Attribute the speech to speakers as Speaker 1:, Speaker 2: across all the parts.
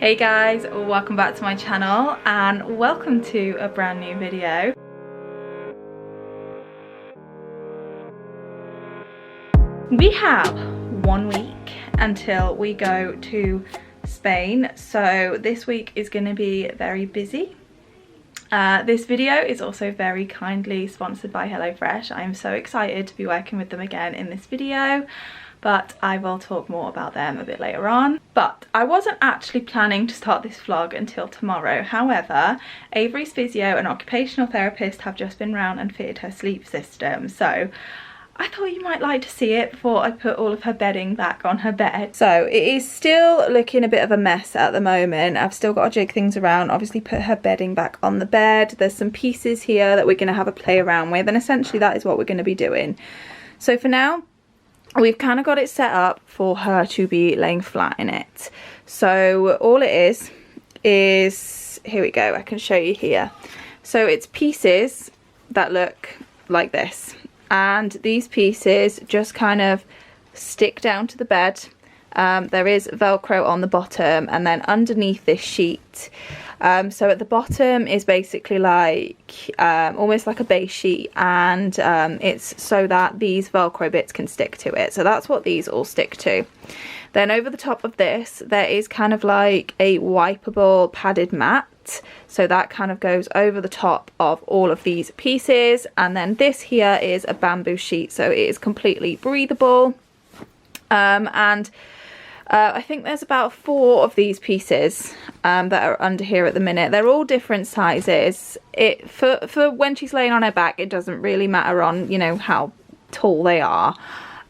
Speaker 1: Hey guys, welcome back to my channel and welcome to a brand new video. We have 1 week until we go to Spain, so this week is going to be very busy. This video is also very kindly sponsored by HelloFresh. I am so excited to be working with them again in this video, but I will talk more about them a bit later on. But I wasn't actually planning to start this vlog until tomorrow. However, Avery's physio and occupational therapist have just been round and fitted her sleep system, so I thought you might like to see it before I put all of her bedding back on her bed. So it is still looking a bit of a mess at the moment. I've still got to jig things around, obviously put her bedding back on the bed. There's some pieces here that we're going to have a play around with, and essentially that is what we're going to be doing. So for now, we've kind of got it set up for her to be laying flat in it. So all it is, here we go, I can show you here. So it's pieces that look like this. And these pieces just kind of stick down to the bed. There is Velcro on the bottom, and then underneath this sheet. So at the bottom is basically like almost like a base sheet, and it's so that these Velcro bits can stick to it. So that's what these all stick to. Then over the top of this, there is kind of like a wipeable padded mat. So that kind of goes over the top of all of these pieces. And then this here is a bamboo sheet, so it is completely breathable. I think there's about 4 of these pieces that are under here at the minute. They're all different sizes. For when she's laying on her back, it doesn't really matter on, you know, how tall they are.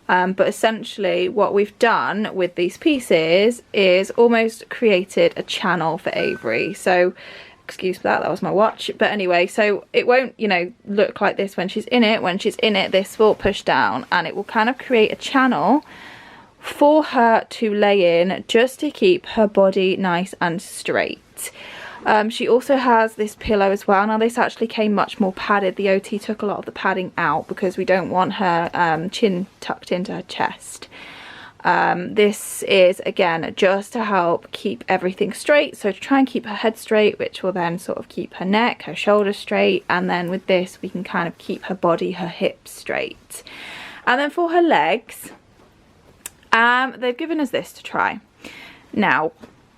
Speaker 1: But essentially what we've done with these pieces is almost created a channel for Avery. So excuse that, that was my watch. But anyway, so it won't, you know, look like this when she's in it. When she's in it, this will push down and it will kind of create a channel for her to lay in, just to keep her body nice and straight. She also has this pillow as well. Now this actually came much more padded. The OT took a lot of the padding out because we don't want her chin tucked into her chest. This is again just to help keep everything straight, so to try and keep her head straight, which will then sort of keep her neck, her shoulders straight, and then with this we can kind of keep her body, her hips straight. And then for her legs, they've given us this to try. Now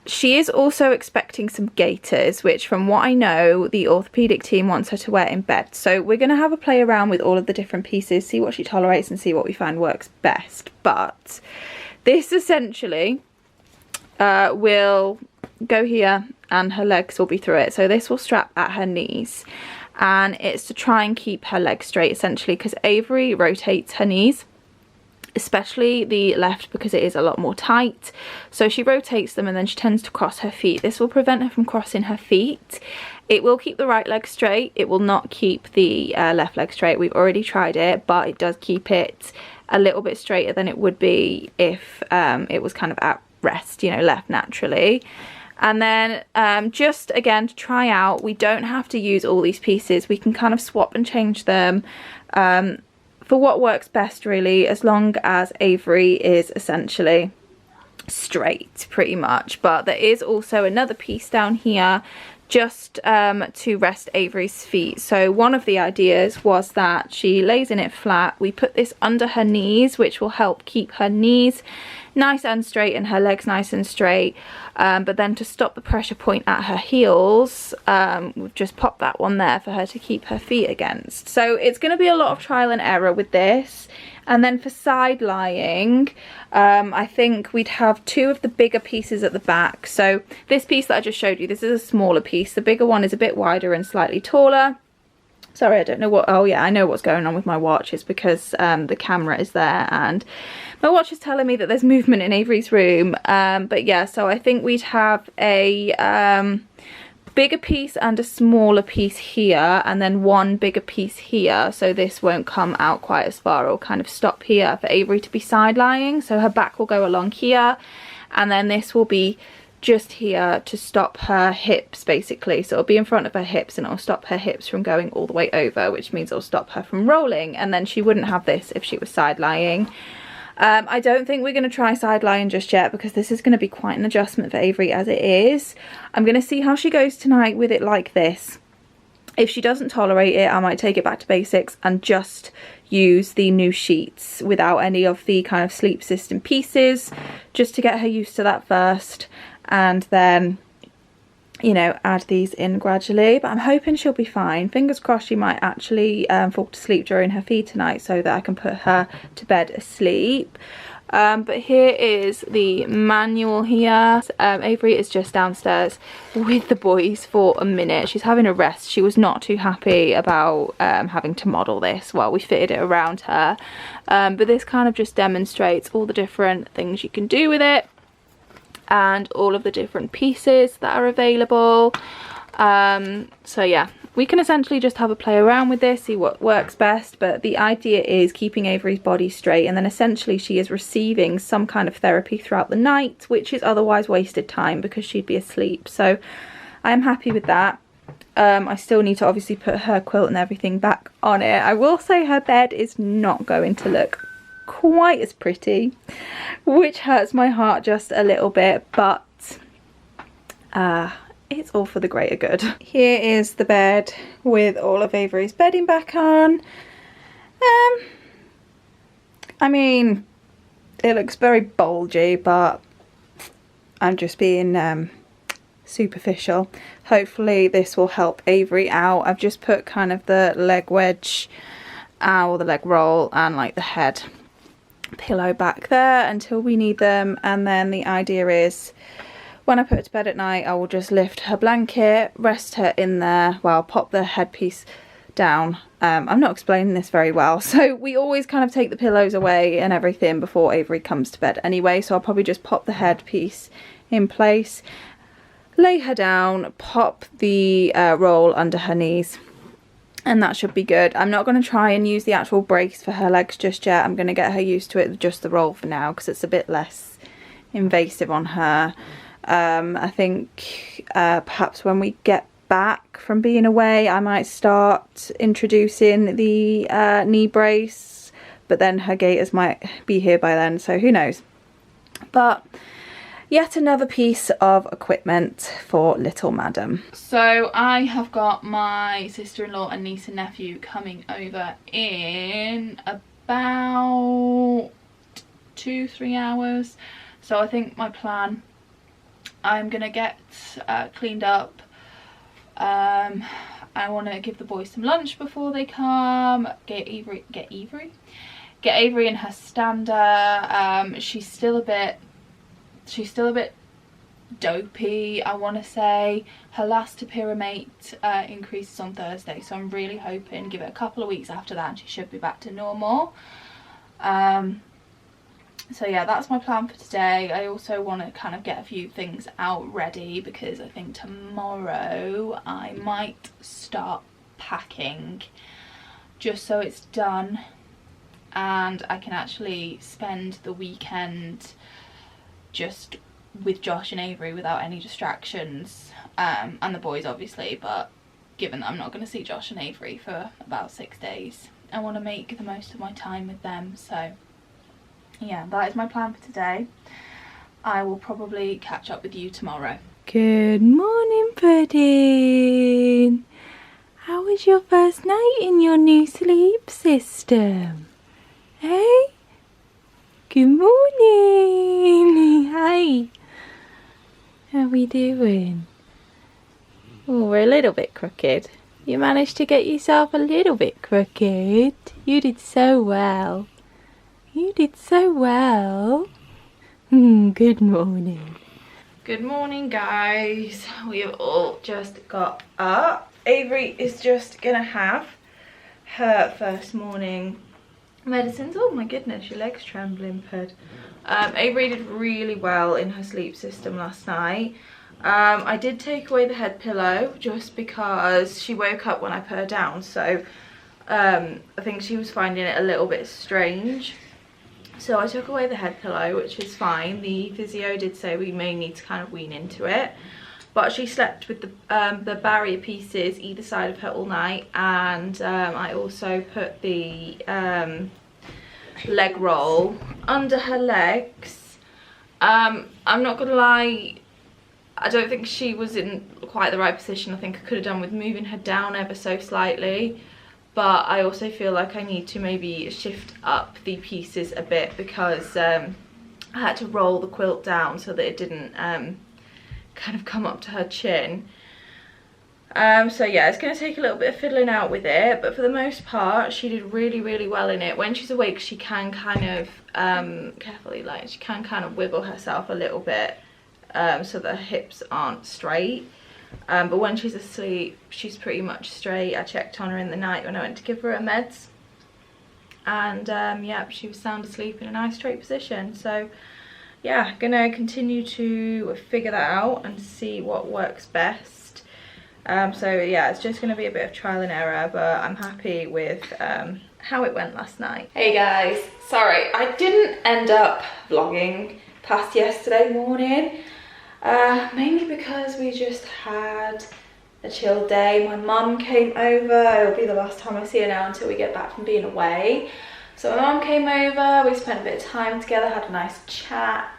Speaker 1: she is also expecting some gaiters, which from what I know the orthopedic team wants her to wear in bed. So we're going to have a play around with all of the different pieces, see what she tolerates and see what we find works best. But this essentially will go here and her legs will be through it. So this will strap at her knees, and it's to try and keep her legs straight essentially, because Avery rotates her knees, especially the left, because it is a lot more tight. So she rotates them and then she tends to cross her feet. This will prevent her from crossing her feet. It will keep the right leg straight. It will not keep the left leg straight. We've already tried it, but it does keep it a little bit straighter than it would be if it was kind of at rest, you know, left naturally. And then just again to try out, we don't have to use all these pieces. We can kind of swap and change them for what works best really, as long as Avery is essentially straight pretty much. But there is also another piece down here just to rest Avery's feet. So one of the ideas was that she lays in it flat. We put this under her knees, which will help keep her knees nice and straight and her legs nice and straight. But then to stop the pressure point at her heels, we've just popped that one there for her to keep her feet against. So it's going to be a lot of trial and error with this. And then for side lying, I think we'd have 2 of the bigger pieces at the back. So this piece that I just showed you, this is a smaller piece. The bigger one is a bit wider and slightly taller. Sorry, I don't know what, oh yeah, I know what's going on with my watch. It's because the camera is there and my watch is telling me that there's movement in Avery's room. But yeah, so I think we'd have a bigger piece and a smaller piece here, and then 1 bigger piece here, so this won't come out quite as far. It'll kind of stop here for Avery to be side lying, so her back will go along here, and then this will be just here to stop her hips basically. So it'll be in front of her hips and it'll stop her hips from going all the way over, which means it'll stop her from rolling, and then she wouldn't have this if she was side lying. I don't think we're going to try side lying just yet, because this is going to be quite an adjustment for Avery as it is. I'm going to see how she goes tonight with it like this. If she doesn't tolerate it, I might take it back to basics and just use the new sheets without any of the kind of sleep system pieces, just to get her used to that first, and then, you know, add these in gradually. But I'm hoping she'll be fine. Fingers crossed she might actually fall to sleep during her feed tonight, so that I can put her to bed asleep. But here is the manual here. Avery is just downstairs with the boys for a minute. She's having a rest. She was not too happy about having to model this while we fitted it around her. But this kind of just demonstrates all the different things you can do with it and all of the different pieces that are available. So yeah, we can essentially just have a play around with this, see what works best, but the idea is keeping Avery's body straight, and then essentially she is receiving some kind of therapy throughout the night, which is otherwise wasted time because she'd be asleep. So I'm happy with that. I still need to obviously put her quilt and everything back on it. I will say her bed is not going to look quite as pretty, which hurts my heart just a little bit, but it's all for the greater good. Here is the bed with all of Avery's bedding back on. I mean, it looks very bulgy, but I'm just being superficial. Hopefully this will help Avery out. I've just put kind of the leg wedge or the leg roll and like the head pillow back there until we need them, and then the idea is when I put her to bed at night, I will just lift her blanket, rest her in there, well, pop the headpiece down. I'm not explaining this very well, so we always kind of take the pillows away and everything before Avery comes to bed anyway, so I'll probably just pop the headpiece in place, lay her down, pop the roll under her knees, and that should be good. I'm not going to try and use the actual brace for her legs just yet. I'm going to get her used to it with just the roll for now, because it's a bit less invasive on her. I think perhaps when we get back from being away, I might start introducing the knee brace, but then her gaiters might be here by then, so who knows. But yet another piece of equipment for little madam. So I have got my sister-in-law and niece and nephew coming over in about 2-3 hours, so I think my plan, I'm gonna get cleaned up. I want to give the boys some lunch before they come. Get Avery in her stander. She's still a bit dopey, I want to say. Her last pyramate increases on Thursday, so I'm really hoping, give it a couple of weeks after that and she should be back to normal. So yeah, that's my plan for today. I also want to kind of get a few things out ready, because I think tomorrow I might start packing, just so it's done and I can actually spend the weekend just with Josh and Avery without any distractions, and the boys obviously, but given that I'm not going to see Josh and Avery for about 6 days, I want to make the most of my time with them. So yeah, that is my plan for today. I will probably catch up with you tomorrow. Good morning, Pudding. How was your first night in your new sleep system? Hey? Good morning. Hi. How we doing? Oh, we're a little bit crooked. You managed to get yourself a little bit crooked. You did so well. You did so well. Good morning. Good morning, guys. We have all just got up. Avery is just gonna have her first morning medicines. Oh my goodness, your leg's trembling, Pud. Avery did really well in her sleep system last night. I did take away the head pillow just because she woke up when I put her down, so I think she was finding it a little bit strange. So I took away the head pillow, which is fine. The physio did say we may need to kind of wean into it, but she slept with the barrier pieces either side of her all night, and I also put the leg roll under her legs. I'm not gonna lie, I don't think she was in quite the right position. I think I could have done with moving her down ever so slightly, but I also feel like I need to maybe shift up the pieces a bit, because I had to roll the quilt down so that it didn't kind of come up to her chin. So yeah, it's going to take a little bit of fiddling out with it, but for the most part she did really well in it. When she's awake she can kind of carefully, like, she can kind of wiggle herself a little bit so that her hips aren't straight, but when she's asleep she's pretty much straight. I checked on her in the night when I went to give her her meds, and yeah, she was sound asleep in a nice straight position. So yeah, gonna continue to figure that out and see what works best. So yeah, it's just going to be a bit of trial and error, but I'm happy with how it went last night. Hey guys, sorry I didn't end up vlogging past yesterday morning, mainly because we just had a chill day. My mum came over. It'll be the last time I see her now until we get back from being away. So my mum came over, we spent a bit of time together, had a nice chat.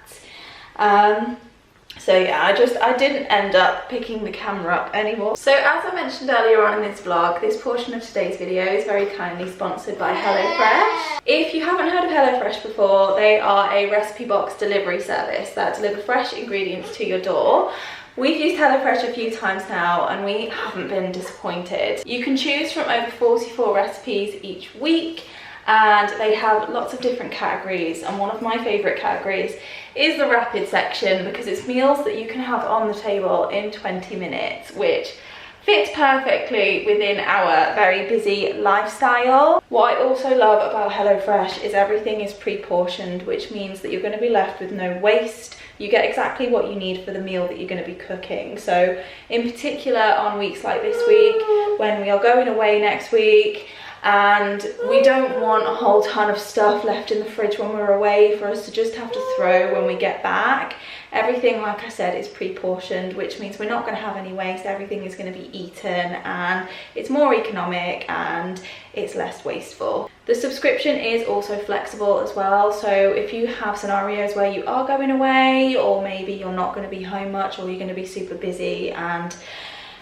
Speaker 1: So yeah, I didn't end up picking the camera up anymore. So as I mentioned earlier on in this vlog, this portion of today's video is very kindly sponsored by HelloFresh. If you haven't heard of HelloFresh before, they are a recipe box delivery service that deliver fresh ingredients to your door. We've used HelloFresh a few times now and we haven't been disappointed. You can choose from over 44 recipes each week, and they have lots of different categories, and one of my favourite categories is the rapid section, because it's meals that you can have on the table in 20 minutes, which fits perfectly within our very busy lifestyle. What I also love about HelloFresh is everything is pre-portioned, which means that you're going to be left with no waste. You get exactly what you need for the meal that you're going to be cooking. So in particular on weeks like this week, when we are going away next week, and we don't want a whole ton of stuff left in the fridge when we're away for us to just have to throw when we get back. Everything, like I said, is pre-portioned, which means we're not going to have any waste. Everything is going to be eaten, and it's more economic and it's less wasteful. The subscription is also flexible as well, so if you have scenarios where you are going away, or maybe you're not going to be home much, or you're going to be super busy and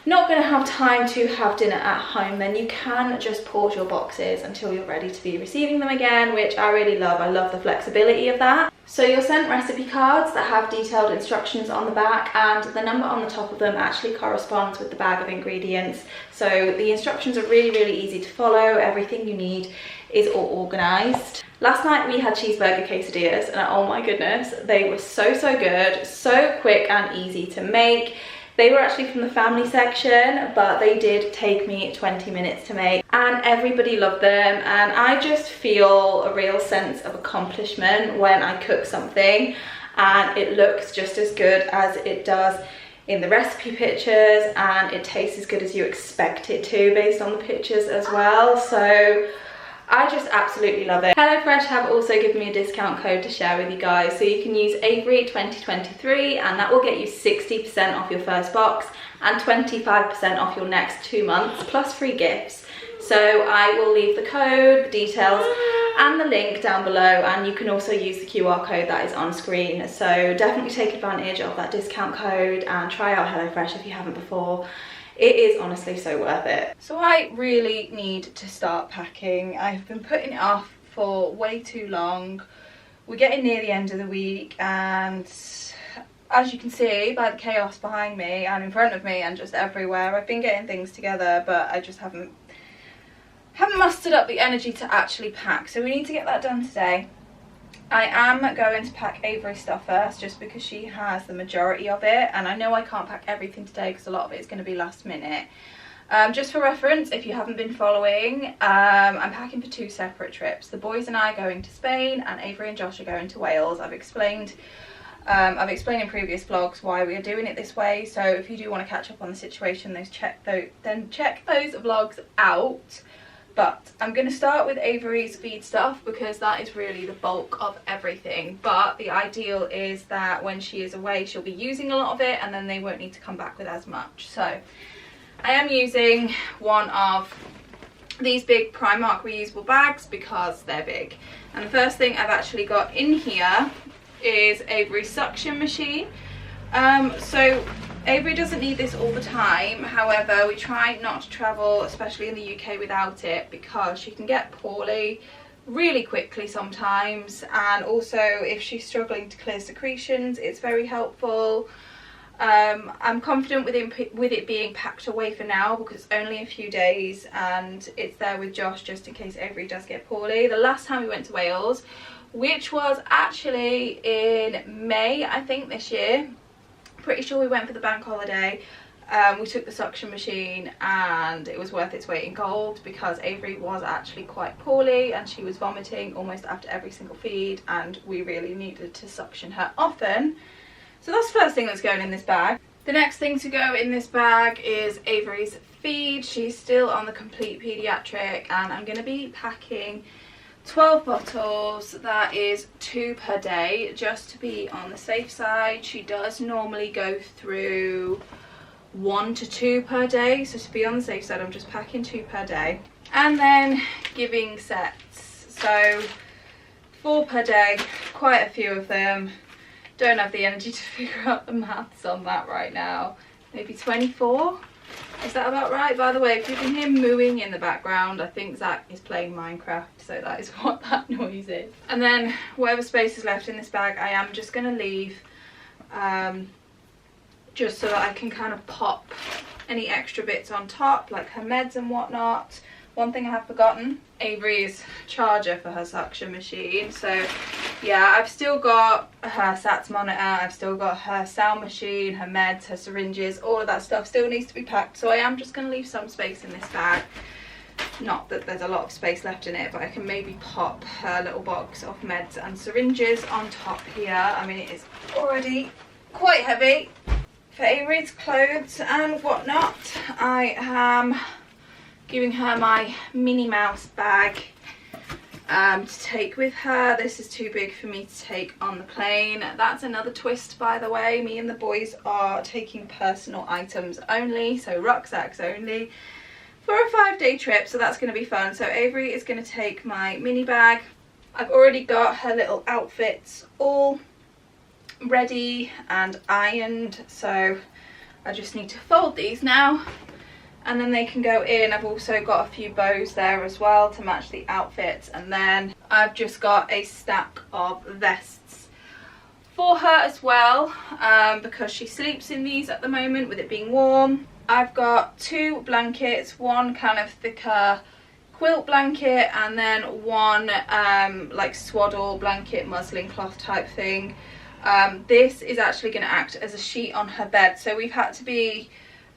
Speaker 1: not going to have time to have dinner at home, then you can just pause your boxes until you're ready to be receiving them again, which I really love. I love the flexibility of that. So you're sent recipe cards that have detailed instructions on the back, and the number on the top of them actually corresponds with the bag of ingredients. So the instructions are really easy to follow. Everything you need is all organised. Last night we had cheeseburger quesadillas, and oh my goodness, they were so good, so quick and easy to make. They were actually from the family section, but they did take me 20 minutes to make, and everybody loved them. And I just feel a real sense of accomplishment when I cook something and it looks just as good as it does in the recipe pictures, and it tastes as good as you expect it to based on the pictures as well. So I just absolutely love it. HelloFresh have also given me a discount code to share with you guys, so you can use Avery 2023, and that will get you 60% off your first box and 25% off your next 2 months, plus free gifts. So I will leave the code, the details and the link down below, and you can also use the QR code that is on screen. So definitely take advantage of that discount code and try out HelloFresh if you haven't before. It is honestly so worth it. So I really need to start packing. I've been putting it off for way too long. We're getting near the end of the week, and as you can see by the chaos behind me and in front of me and just everywhere, I've been getting things together, but I just haven't mustered up the energy to actually pack. So we need to get that done today. I am going to pack Avery's stuff first, just because she has the majority of it, and I know I can't pack everything today because a lot of it is going to be last minute. Just for reference, if you haven't been following, I'm packing for 2 separate trips. The boys and I are going to Spain, and Avery and Josh are going to Wales. I've explained in previous vlogs why we are doing it this way, so if you do want to catch up on the situation, then check those vlogs out. But I'm going to start with Avery's feed stuff, because that is really the bulk of everything. But the ideal is that when she is away, she'll be using a lot of it, and then they won't need to come back with as much. So I am using one of these big Primark reusable bags because they're big. And the first thing I've actually got in here is Avery's suction machine. So Avery doesn't need this all the time, however we try not to travel, especially in the UK, without it because she can get poorly really quickly sometimes, and also if she's struggling to clear secretions it's very helpful. I'm confident with it being packed away for now because it's only a few days and it's there with Josh just in case Avery does get poorly. The last time we went to Wales, which was actually in May I think this year, pretty sure we went for the bank holiday, we took the suction machine and it was worth its weight in gold because Avery was actually quite poorly and she was vomiting almost after every single feed and we really needed to suction her often. So that's the first thing that's going in this bag. The next thing to go in this bag is Avery's feed. She's still on the complete paediatric and I'm going to be packing 12 bottles, that is 2 per day, just to be on the safe side. She does normally go through 1 to 2 per day, so to be on the safe side I'm just packing 2 per day. And then giving sets, so 4 per day, quite a few of them. Don't have the energy to figure out the maths on that right now. Maybe 24? Is that about right? By the way, if you can hear mooing in the background, I think Zach is playing Minecraft, so that is what that noise is. And then whatever space is left in this bag, I am just going to leave just so that I can kind of pop any extra bits on top, like her meds and whatnot. One thing I have forgotten, Avery's charger for her suction machine. So yeah, I've still got her SATS monitor, I've still got her sound machine, her meds, her syringes, all of that stuff still needs to be packed. So I am just going to leave some space in this bag. Not that there's a lot of space left in it, but I can maybe pop her little box of meds and syringes on top here. I mean, it is already quite heavy. For Avery's clothes and whatnot, I am giving her my Minnie Mouse bag to take with her. This is too big for me to take on the plane. That's another twist, by the way. Me and the boys are taking personal items only, so rucksacks only, for a 5-day trip, so that's going to be fun. So Avery is going to take my mini bag. I've already got her little outfits all ready and ironed, so I just need to fold these now and then they can go in. I've also got a few bows there as well to match the outfits, and then I've just got a stack of vests for her as well, because she sleeps in these at the moment with it being warm. I've got 2 blankets, one kind of thicker quilt blanket and then one like swaddle blanket, muslin cloth type thing. This is actually going to act as a sheet on her bed, so we've had to be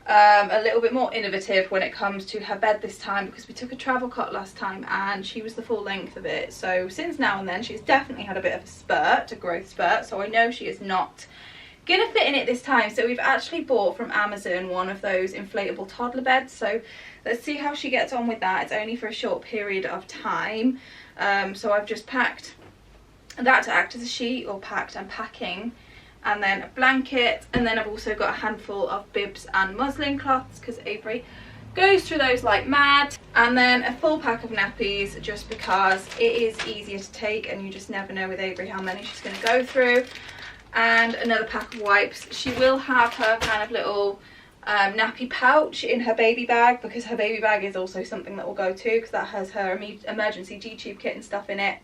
Speaker 1: a little bit more innovative when it comes to her bed this time because we took a travel cot last time and she was the full length of it. So since now and then she's definitely had a bit of a spurt, a growth spurt, so I know she is not gonna fit in it this time. So we've actually bought from Amazon one of those inflatable toddler beds, so let's see how she gets on with that. It's only for a short period of time, so I've just packed that to act as a sheet, or packed and packing, and then a blanket, and then I've also got a handful of bibs and muslin cloths because Avery goes through those like mad, and then a full pack of nappies just because it is easier to take and you just never know with Avery how many she's going to go through, and another pack of wipes. She will have her kind of little nappy pouch in her baby bag because her baby bag is also something that will go too because that has her emergency G-tube kit and stuff in it.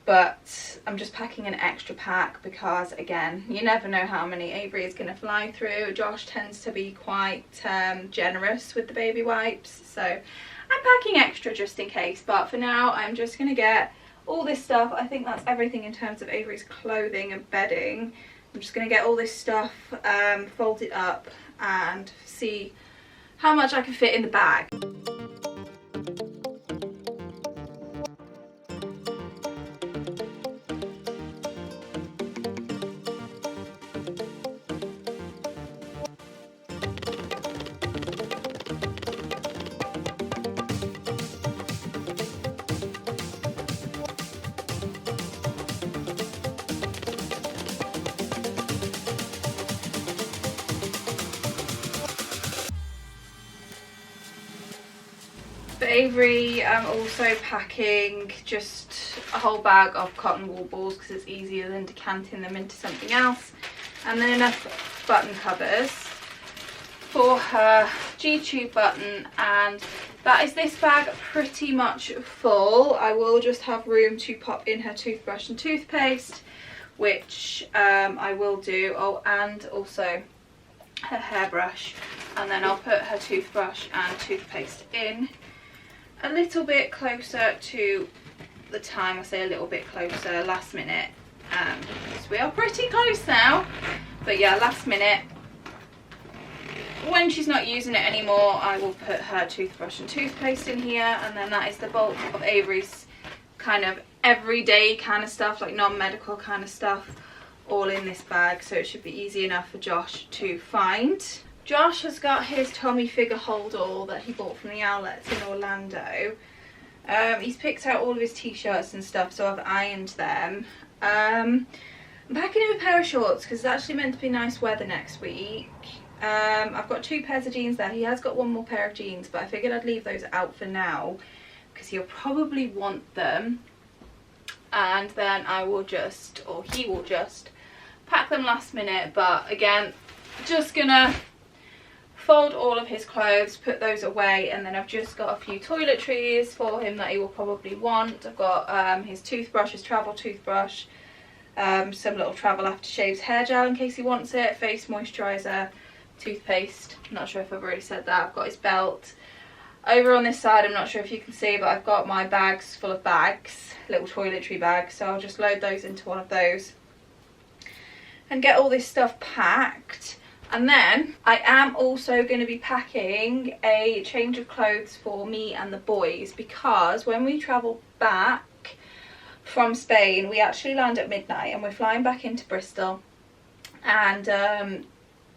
Speaker 1: But I'm just packing an extra pack because, again, you never know how many Avery is going to fly through. Josh tends to be quite generous with the baby wipes, so I'm packing extra just in case. But for now, I'm just going to get all this stuff. I think that's everything in terms of Avery's clothing and bedding. I'm just going to get all this stuff folded up and see how much I can fit in the bag. For Avery, I'm also packing just a whole bag of cotton wool balls because it's easier than decanting them into something else. And then enough button covers for her G-tube button, and that is this bag pretty much full. I will just have room to pop in her toothbrush and toothpaste, which I will do. Oh, and also her hairbrush, and then I'll put her toothbrush and toothpaste in a little bit closer to the time. I say a little bit closer, last minute, because we are pretty close now. But yeah, last minute, when she's not using it anymore, I will put her toothbrush and toothpaste in here, and then that is the bulk of Avery's kind of everyday kind of stuff, like non-medical kind of stuff, all in this bag, so it should be easy enough for Josh to find. Josh has got his Tommy figure hold all that he bought from the outlets in Orlando. He's picked out all of his t-shirts and stuff, so I've ironed them. I'm packing him a pair of shorts because it's actually meant to be nice weather next week. I've got 2 pairs of jeans there. He has got 1 more pair of jeans, but I figured I'd leave those out for now because he'll probably want them, and then I will just, or he will just, pack them last minute. But again, just gonna fold all of his clothes, put those away, and then I've just got a few toiletries for him that he will probably want. I've got his toothbrush, his travel toothbrush, some little travel aftershaves hair gel in case he wants it, face moisturiser, toothpaste. I'm not sure if I've already said that. I've got his belt. Over on this side, I'm not sure if you can see, but I've got my bags full of bags, little toiletry bags, so I'll just load those into one of those and get all this stuff packed. And then I am also going to be packing a change of clothes for me and the boys, because when we travel back from Spain, we actually land at midnight and we're flying back into Bristol, and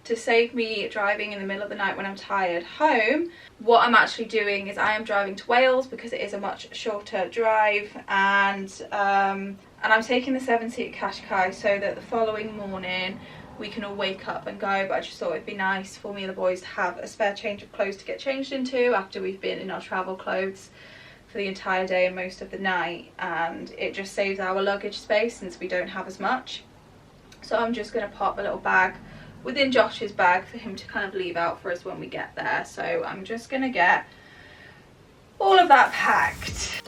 Speaker 1: to save me driving in the middle of the night when I'm tired home, what I'm actually doing is I am driving to Wales because it is a much shorter drive, and I'm taking the 7-seat Qashqai so that the following morning we can all wake up and go. But I just thought it'd be nice for me and the boys to have a spare change of clothes to get changed into after we've been in our travel clothes for the entire day and most of the night, and it just saves our luggage space since we don't have as much. So I'm just going to pop a little bag within Josh's bag for him to kind of leave out for us when we get there. So I'm just going to get all of that packed.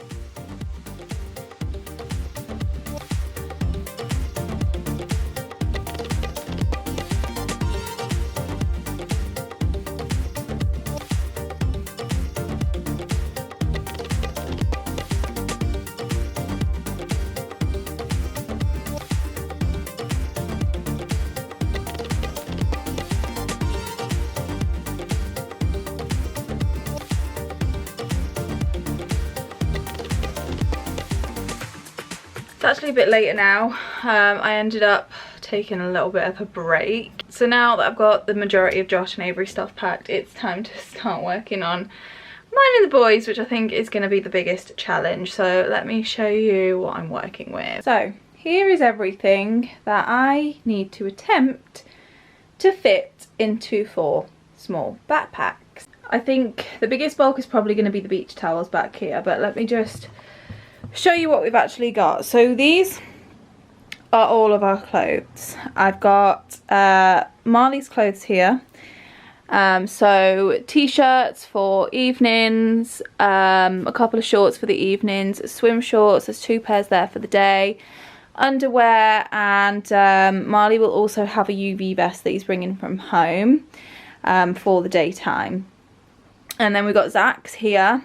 Speaker 1: It's actually a bit later now. I ended up taking a little bit of a break. So now that I've got the majority of Josh and Avery stuff packed, it's time to start working on mine and the boys, which I think is going to be the biggest challenge. So let me show you what I'm working with. So here is everything that I need to attempt to fit into 4 small backpacks. I think the biggest bulk is probably going to be the beach towels back here, but let me just show you what we've actually got. So these are all of our clothes. I've got Marley's clothes here, so t-shirts for evenings, a couple of shorts for the evenings, swim shorts, there's 2 pairs there for the day, underwear, and Marley will also have a UV vest that he's bringing from home for the daytime. And then we've got Zach's here.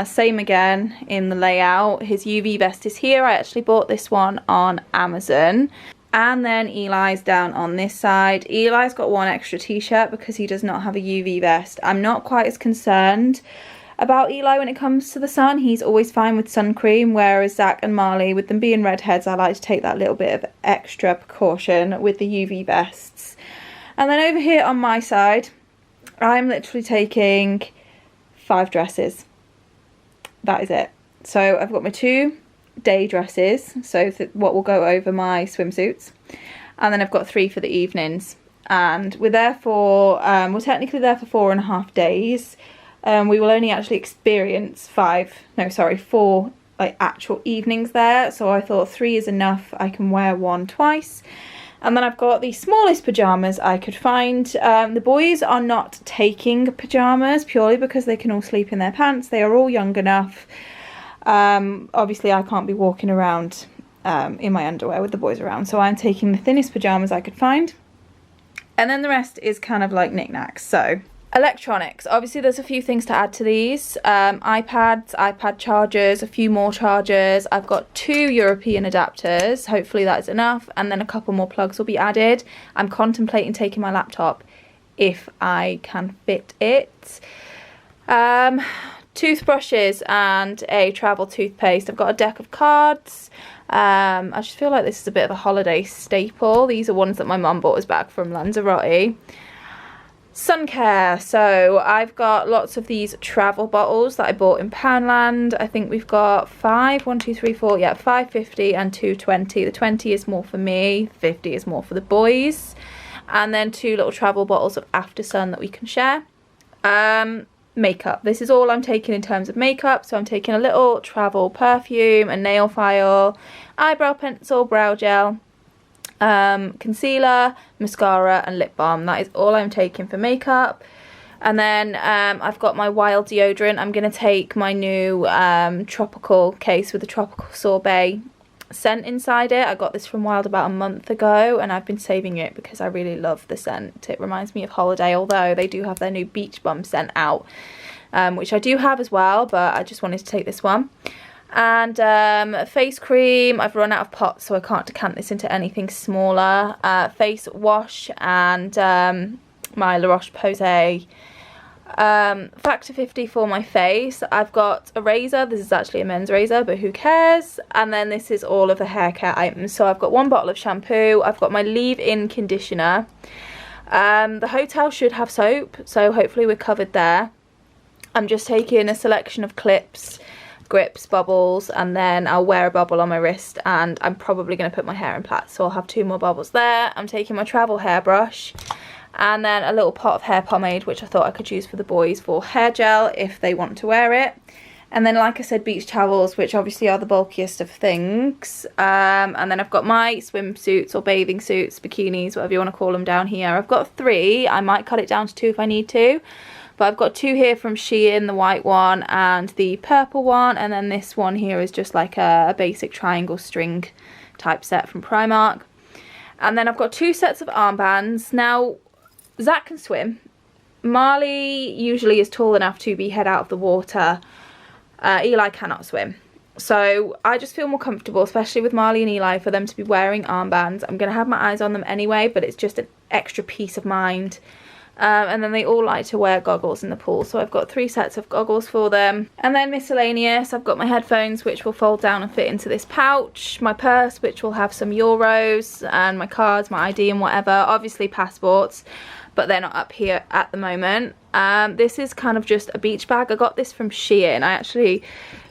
Speaker 1: Same again in the layout. His UV vest is here. I actually bought this one on Amazon. And then Eli's down on this side. Eli's got 1 extra t-shirt because he does not have a UV vest. I'm not quite as concerned about Eli when it comes to the sun. He's always fine with sun cream, whereas Zach and Marley, with them being redheads, I like to take that little bit of extra precaution with the UV vests. And then over here on my side, I'm literally taking 5 dresses. That is it. So I've got my 2 day dresses, so what will go over my swimsuits, and then I've got 3 for the evenings. And we're there for we're technically there for 4.5 days. We will only actually experience 4 like actual evenings there, so I thought 3 is enough. I can wear one twice. And then I've got the smallest pyjamas I could find. The boys are not taking pyjamas purely because they can all sleep in their pants. They are all young enough. Obviously I can't be walking around in my underwear with the boys around, so I'm taking the thinnest pyjamas I could find. And then the rest is kind of like knickknacks. So electronics, obviously there's a few things to add to these. iPads, iPad chargers, a few more chargers. I've got 2 European adapters, hopefully that is enough, and then a couple more plugs will be added. I'm contemplating taking my laptop if I can fit it. Toothbrushes and a travel toothpaste. I've got a deck of cards. I just feel like this is a bit of a holiday staple. These are ones that my mum bought us back from Lanzarote. Sun care, so I've got lots of these travel bottles that I bought in Poundland. I think we've got 5, 1, 2, 3, 4, yeah, 5.50 and 2.20. The 20 is more for me, 50 is more for the boys. And then 2 little travel bottles of After Sun that we can share. Makeup, this is all I'm taking in terms of makeup. So I'm taking a little travel perfume, a nail file, eyebrow pencil, brow gel, concealer, mascara and lip balm. That is all I'm taking for makeup. And then I've got my Wild deodorant. I'm going to take my new tropical case with the tropical sorbet scent inside it. I got this from Wild about a month ago and I've been saving it because I really love the scent. It reminds me of holiday, although they do have their new beach bum scent out, which I do have as well, but I just wanted to take this one. And face cream, I've run out of pots so I can't decant this into anything smaller. Face wash and my La Roche-Posay Factor 50 for my face. I've got a razor. This is actually a men's razor, but who cares? And then this is all of the hair care items. So I've got 1 bottle of shampoo. I've got my leave-in conditioner. The hotel should have soap, so hopefully we're covered there. I'm just taking a selection of clips, grips, bubbles, and then I'll wear a bubble on my wrist, and I'm probably going to put my hair in plaits, so I'll have 2 more bubbles there. I'm taking my travel hairbrush and then a little pot of hair pomade, which I thought I could use for the boys for hair gel if they want to wear it. And then, like I said, beach towels, which obviously are the bulkiest of things. And then I've got my swimsuits or bathing suits, bikinis, whatever you want to call them, down here. I've got 3. I might cut it down to 2 if I need to. But I've got 2 here from Shein, the white one and the purple one. And then this one here is just like a basic triangle string type set from Primark. And then I've got 2 sets of armbands. Now, Zach can swim. Marley usually is tall enough to be head out of the water. Eli cannot swim. So I just feel more comfortable, especially with Marley and Eli, for them to be wearing armbands. I'm going to have my eyes on them anyway, but it's just an extra peace of mind. And then they all like to wear goggles in the pool, so I've got 3 sets of goggles for them. And then miscellaneous, I've got my headphones, which will fold down and fit into this pouch, my purse, which will have some euros, and my cards, my ID and whatever, obviously passports, but they're not up here at the moment. This is kind of just a beach bag. I got this from Shein. I actually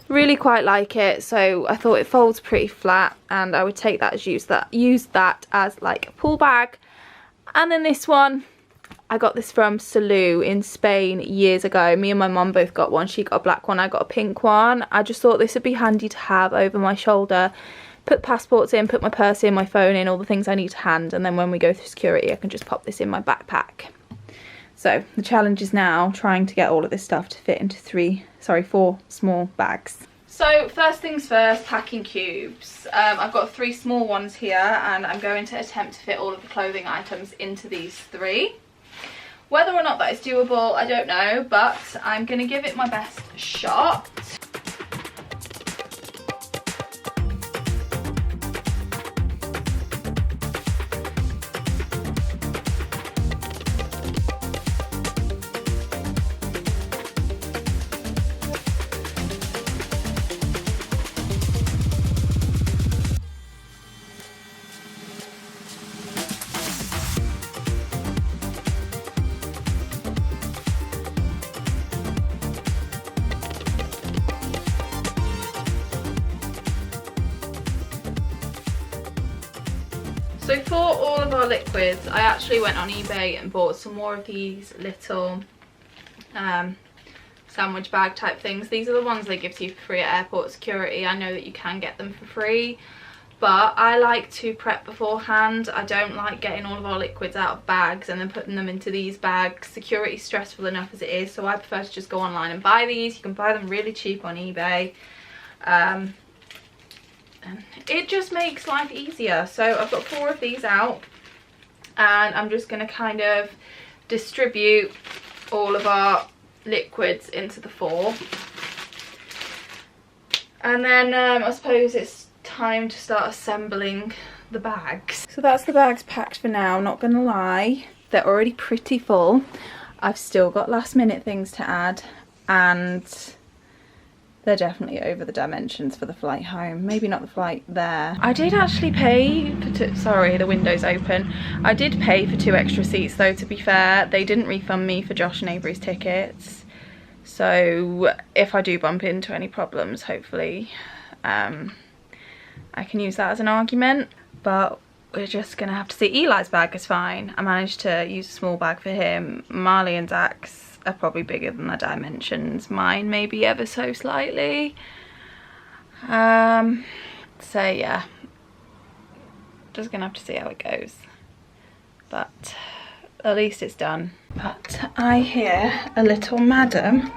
Speaker 1: really quite like it, so I thought it folds pretty flat, and I would take that as use that as like a pool bag. And then this one, I got this from Salou in Spain years ago. Me and my mum both got one. She got a black one, I got a pink one. I just thought this would be handy to have over my shoulder. Put passports in, put my purse in, my phone in, all the things I need to hand, and then when we go through security I can just pop this in my backpack. So the challenge is now trying to get all of this stuff to fit into 4 small bags. So first things first, packing cubes. I've got 3 small ones here, and I'm going to attempt to fit all of the clothing items into these 3. Whether or not that is doable, I don't know, but I'm going to give it my best shot. So for all of our liquids, I actually went on eBay and bought some more of these little sandwich bag type things. These are the ones they give to you for free at airport security. I know that you can get them for free, but I like to prep beforehand. I don't like getting all of our liquids out of bags and then putting them into these bags. Security's stressful enough as it is, so I prefer to just go online and buy these. You can buy them really cheap on eBay. And it just makes life easier. So I've got 4 of these out, and I'm just going to kind of distribute all of our liquids into the 4. And then I suppose it's time to start assembling the bags. So that's the bags packed for now, not gonna lie. They're already pretty full. I've still got last minute things to add, and they're definitely over the dimensions for the flight home. Maybe not the flight there. I did actually pay for sorry, the window's open. I did pay for 2 extra seats though, to be fair. They didn't refund me for Josh and Avery's tickets. So if I do bump into any problems, hopefully I can use that as an argument. But we're just gonna have to see. Eli's bag is fine. I managed to use a small bag for him. Marley and Zach's are probably bigger than the dimensions. Mine maybe ever so slightly. So yeah, just gonna have to see how it goes, but at least it's done. But I hear a little madam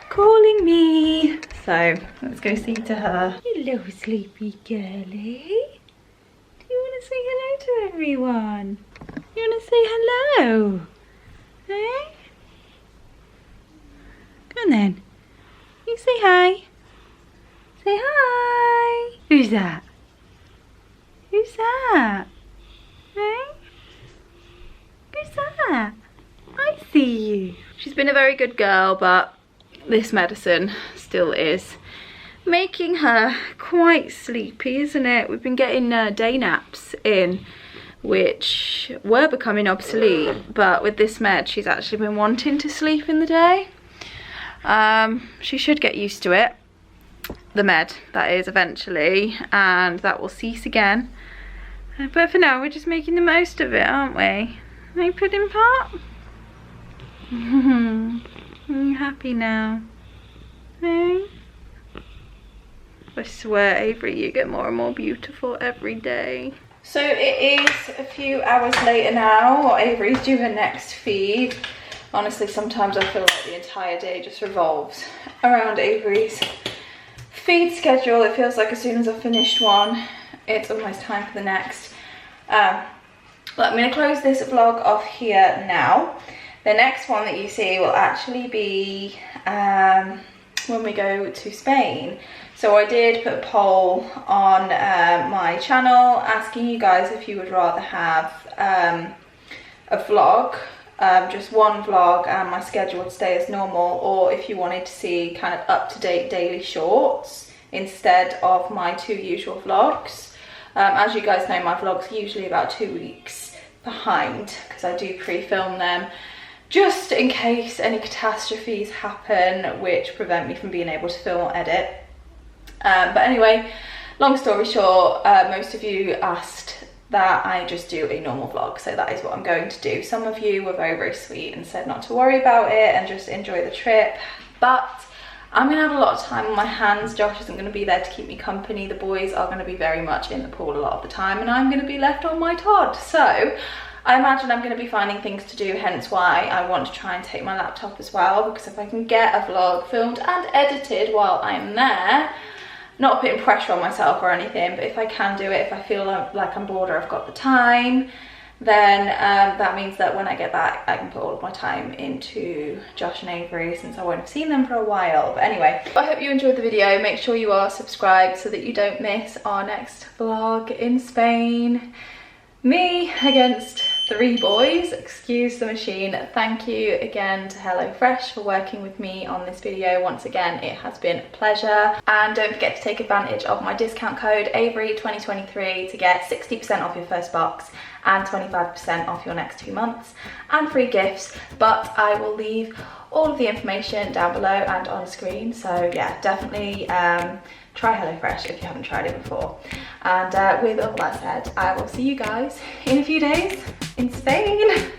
Speaker 1: calling me, so let's go see to her. Hello, sleepy girly. Do you want to say hello to everyone? You want to say hello? Eh? Come on then. You say hi. Say hi. Who's that? Who's that? Eh? Who's that? I see you. She's been a very good girl, but this medicine still is making her quite sleepy, isn't it? We've been getting day naps in, which were becoming obsolete, but with this med she's actually been wanting to sleep in the day. She should get used to it, the med that is, eventually, and that will cease again. But for now we're just making the most of it, aren't we? Hey, Pudding Pop? Are you happy now? Hey? I swear, Avery, you get more and more beautiful every day. So it is a few hours later now. Avery's due her next feed. Honestly, sometimes I feel like the entire day just revolves around Avery's feed schedule. It feels like as soon as I've finished one, it's almost time for the next. But I'm going to close this vlog off here now. The next one that you see will actually be when we go to Spain. So I did put a poll on my channel asking you guys if you would rather have a vlog, just one vlog and my schedule would stay as normal, or if you wanted to see kind of up-to-date daily shorts instead of my 2 usual vlogs. As you guys know, my vlogs are usually about 2 weeks behind because I do pre-film them just in case any catastrophes happen which prevent me from being able to film or edit. But anyway, long story short, most of you asked that I just do a normal vlog, so that is what I'm going to do. Some of you were very, very sweet and said not to worry about it and just enjoy the trip, but I'm going to have a lot of time on my hands. Josh isn't going to be there to keep me company. The boys are going to be very much in the pool a lot of the time, and I'm going to be left on my Todd. So I imagine I'm going to be finding things to do, hence why I want to try and take my laptop as well, because if I can get a vlog filmed and edited while I'm there, not putting pressure on myself or anything, but if I can do it, if I feel like I'm bored or I've got the time, then that means that when I get back I can put all of my time into Josh and Avery, since I won't have seen them for a while. But anyway, I hope you enjoyed the video. Make sure you are subscribed so that you don't miss our next vlog in Spain. Me against 3 boys, excuse the machine. Thank you again to HelloFresh for working with me on this video. Once again, it has been a pleasure. And don't forget to take advantage of my discount code Avery2023 to get 60% off your first box and 25% off your next 2 months and free gifts. But I will leave all of the information down below and on screen. So yeah, definitely try HelloFresh if you haven't tried it before. And with all that said, I will see you guys in a few days in Spain.